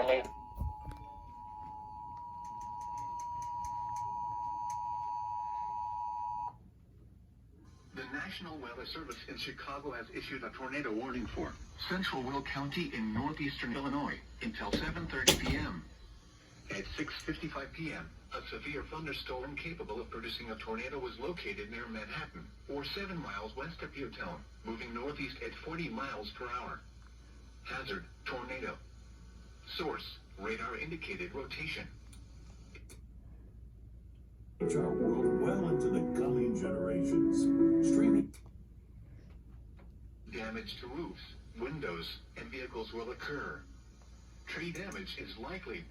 tornado. The National Weather Service in Chicago has issued a tornado warning for Central Will County in northeastern Illinois until 7:30 p.m. At 6:55 p.m., a severe thunderstorm capable of producing a tornado was located near Manhattan, or 7 miles west of Pewtown, moving northeast at 40 miles per hour. Hazard, tornado. Source, radar indicated rotation. Change our world well into the coming generations. Streaming. Damage to roofs, windows, and vehicles will occur. Tree damage is likely.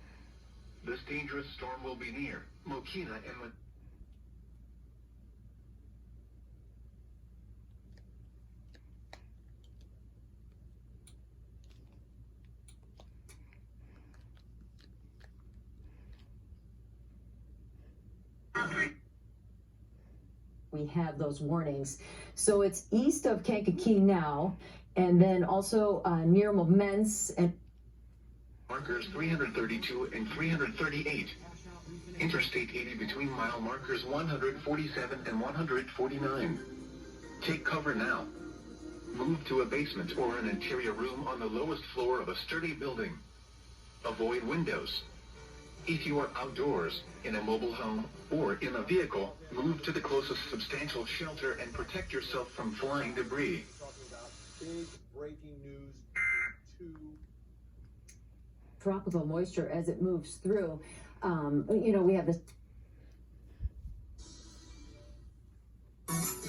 This dangerous storm will be near Mokina and we have those warnings. So it's east of Kankakee now, and then also near Momence and markers 332 and 338. Interstate 80 between mile markers 147 and 149. Take cover now. Move to a basement or an interior room on the lowest floor of a sturdy building. Avoid windows. If you are outdoors, in a mobile home, or in a vehicle, move to the closest substantial shelter and protect yourself from flying debris. Big breaking news. tropical moisture as it moves through. We have this